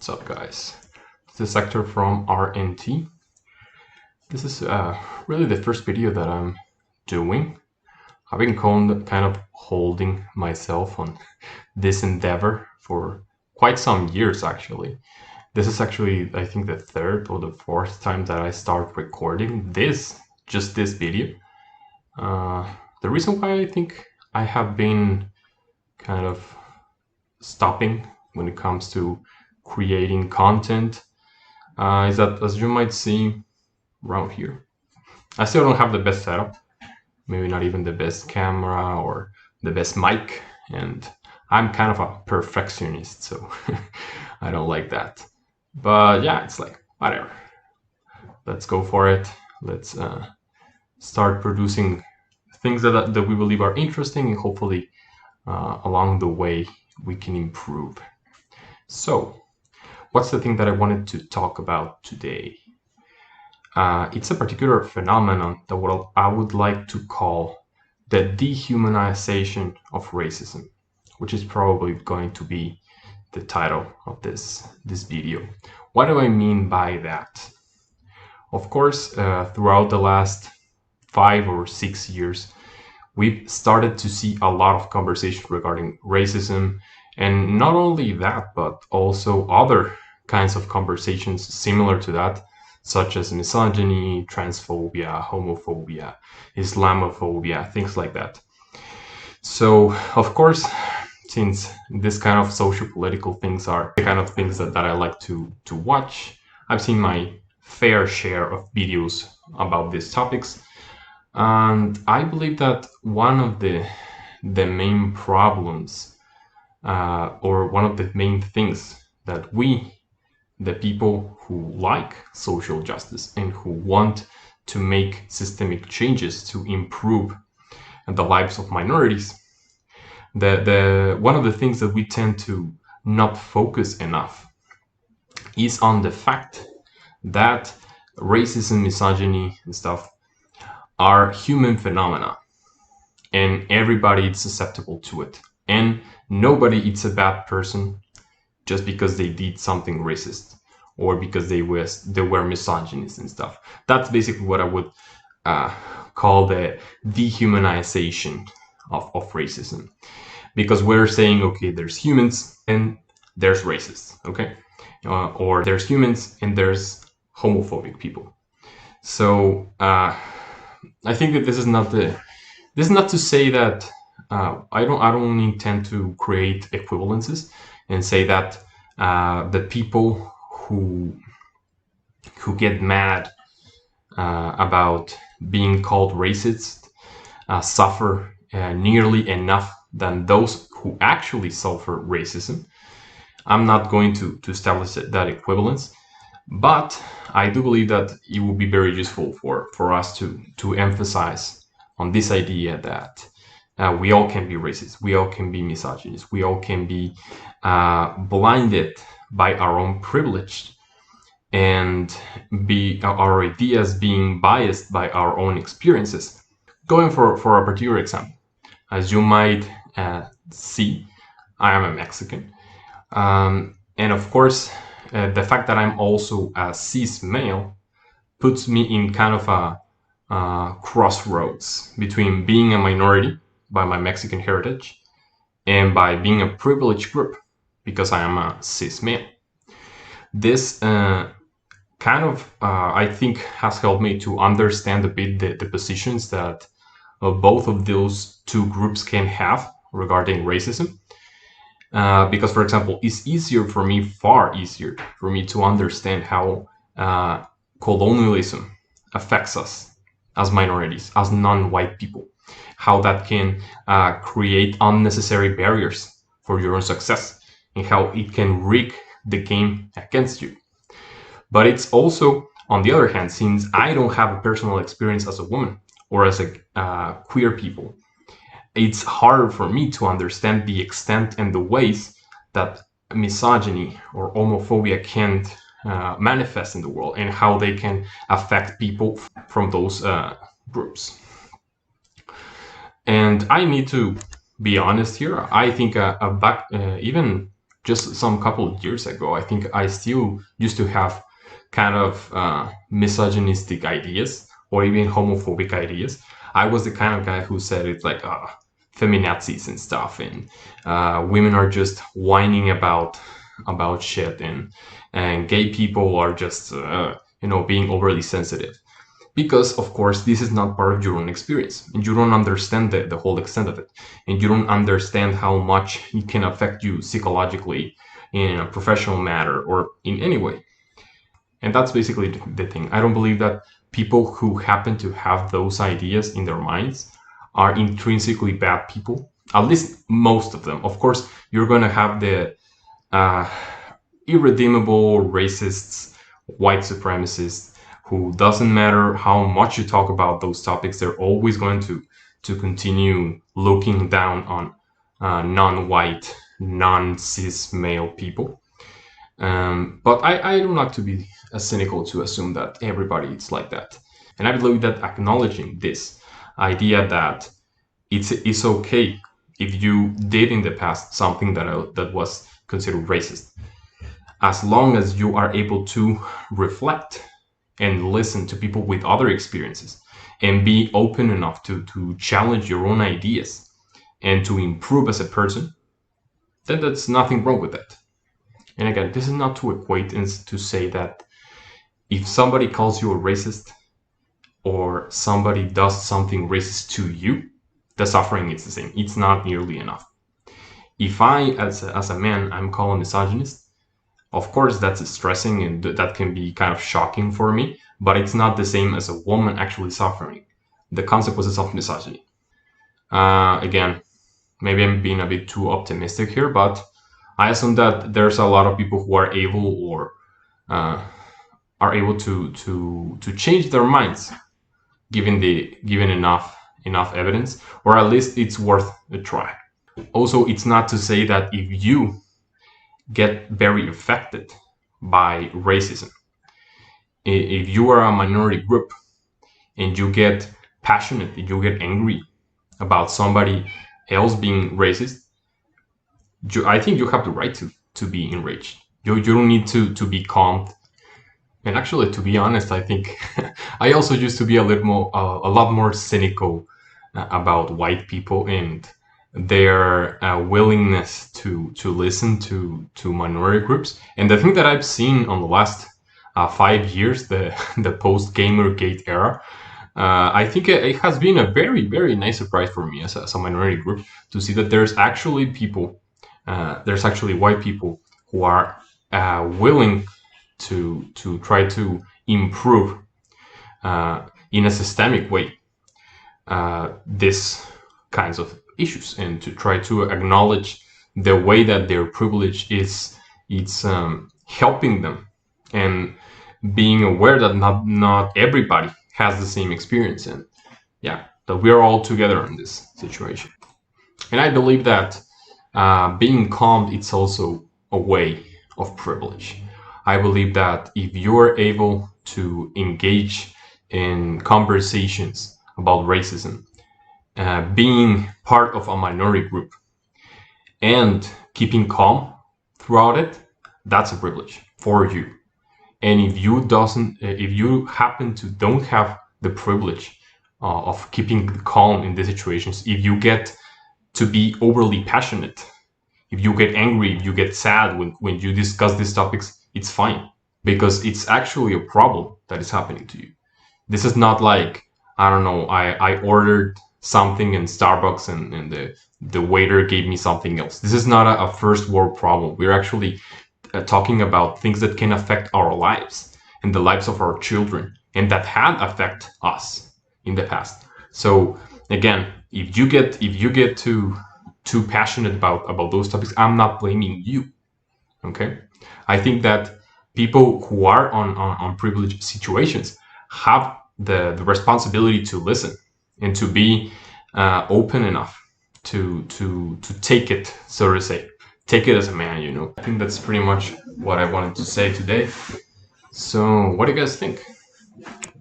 What's up, guys? This is Sector from RNT. This is really the first video that I'm doing. I've been kind of holding myself on this endeavor for quite some years, actually. This is actually, I think, the third or the fourth time that I start recording just this video. The reason why I think I have been kind of stopping when it comes to creating content is that, as you might see around here, I still don't have the best setup, maybe not even the best camera or the best mic, and I'm kind of a perfectionist, so I don't like that. But yeah, it's like, whatever. Let's go for it. Let's start producing things that we believe are interesting, and hopefully along the way we can improve. So, what's the thing that I wanted to talk about today? It's a particular phenomenon that I would like to call the dehumanization of racism, which is probably going to be the title of this video. What do I mean by that? Of course, throughout the last 5 or 6 years, we've started to see a lot of conversation regarding racism, and not only that, but also other kinds of conversations similar to that, such as misogyny, transphobia, homophobia, Islamophobia, things like that. So, of course, since this kind of social-political things are the kind of things that I like to watch, I've seen my fair share of videos about these topics. And I believe that one of the main problems or one of the main things that we, the people who like social justice and who want to make systemic changes to improve the lives of minorities, one of the things that we tend to not focus enough is on the fact that racism, misogyny, and stuff are human phenomena, and everybody is susceptible to it, and nobody is a bad person just because they did something racist or because they were misogynist and stuff. That's basically what I would call the dehumanization of racism, because we're saying, okay, there's humans and there's racists, okay, or there's humans and there's homophobic people. So I think that this is not to say that I don't intend to create equivalences and say that the people who get mad about being called racist suffer nearly enough than those who actually suffer racism. I'm not going to establish that equivalence, but I do believe that it will be very useful for us to emphasize on this idea that we all can be racist, we all can be misogynist, we all can be blinded by our own privilege and be our ideas being biased by our own experiences. Going for a particular example, as you might see, I am a Mexican, and of course the fact that I'm also a cis male puts me in kind of a crossroads between being a minority by my Mexican heritage and by being a privileged group because I am a cis male. This I think has helped me to understand a bit the positions that both of those two groups can have regarding racism. Because, for example, it's far easier for me to understand how colonialism affects us as minorities, as non-white people, how that can create unnecessary barriers for your own success, and how it can rig the game against you. But it's also, on the other hand, since I don't have a personal experience as a woman or as a queer people, it's harder for me to understand the extent and the ways that misogyny or homophobia can manifest in the world and how they can affect people from those groups. And I need to be honest here. I think even just some couple of years ago, I think I still used to have kind of misogynistic ideas or even homophobic ideas. I was the kind of guy who said it's like feminazis and stuff, and women are just whining about shit, and gay people are just being overly sensitive. Because of course this is not part of your own experience, and you don't understand the whole extent of it, and you don't understand how much it can affect you psychologically in a professional matter or in any way. And that's basically the thing. I don't believe that people who happen to have those ideas in their minds are intrinsically bad people, at least most of them. Of course you're going to have the uh, irredeemable racists, white supremacists, who doesn't matter how much you talk about those topics, they're always going to continue looking down on non-white, non-cis male people. But I don't like to be cynical to assume that everybody is like that. And I believe that acknowledging this idea that it's okay if you did in the past something that was considered racist, as long as you are able to reflect and listen to people with other experiences and be open enough to challenge your own ideas and to improve as a person, then there's nothing wrong with that. And again, this is not to equate and to say that if somebody calls you a racist or somebody does something racist to you, the suffering is the same. It's not nearly enough. If I, as a man, I'm called a misogynist, of course that's stressing and that can be kind of shocking for me, but it's not the same as a woman actually suffering the consequences of misogyny. Again, maybe I'm being a bit too optimistic here, but I assume that there's a lot of people who are able or are able to change their minds given enough evidence, or at least it's worth a try. Also, it's not to say that if you get very affected by racism, if you are a minority group and you get passionate, you get angry about somebody else being racist, I think you have the right to be enraged. You don't need to be calmed. And actually, to be honest, I think I also used to be a lot more cynical about white people and their willingness to listen to minority groups. And the thing that I've seen on the last 5 years, the post Gamergate era, I think it has been a very nice surprise for me as a minority group to see that there's actually white people who are willing to try to improve in a systemic way this kinds of issues, and to try to acknowledge the way that their privilege is it's helping them, and being aware that not everybody has the same experience, and yeah, that we are all together in this situation. And I believe that being calm, it's also a way of privilege. I believe that if you're able to engage in conversations about racism, being part of a minority group, and keeping calm throughout it, that's a privilege for you. And if you happen to don't have the privilege of keeping calm in these situations, if you get to be overly passionate, if you get angry, if you get sad when you discuss these topics, it's fine, because it's actually a problem that is happening to you. This is not like, I don't know, I ordered something in Starbucks and the waiter gave me something else. This is not a first world problem. We're actually talking about things that can affect our lives and the lives of our children, and that had affect us in the past. So again, if you get too passionate about those topics, I'm not blaming you. Okay, I think that people who are on privileged situations have the responsibility to listen and to be open enough to take it, so to say, take it as a man, you know. I think that's pretty much what I wanted to say today. So what do you guys think?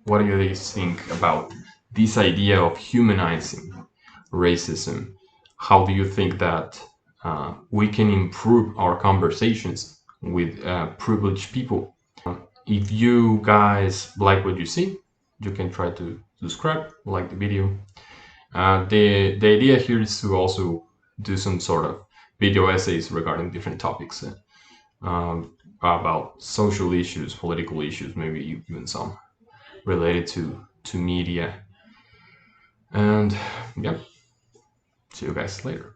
What do you guys think about this idea of humanizing racism? How do you think that we can improve our conversations with privileged people. If you guys like what you see, you can try to subscribe, like the video. The idea here is to also do some sort of video essays regarding different topics about social issues, political issues, maybe even some related to media. And yeah, see you guys later.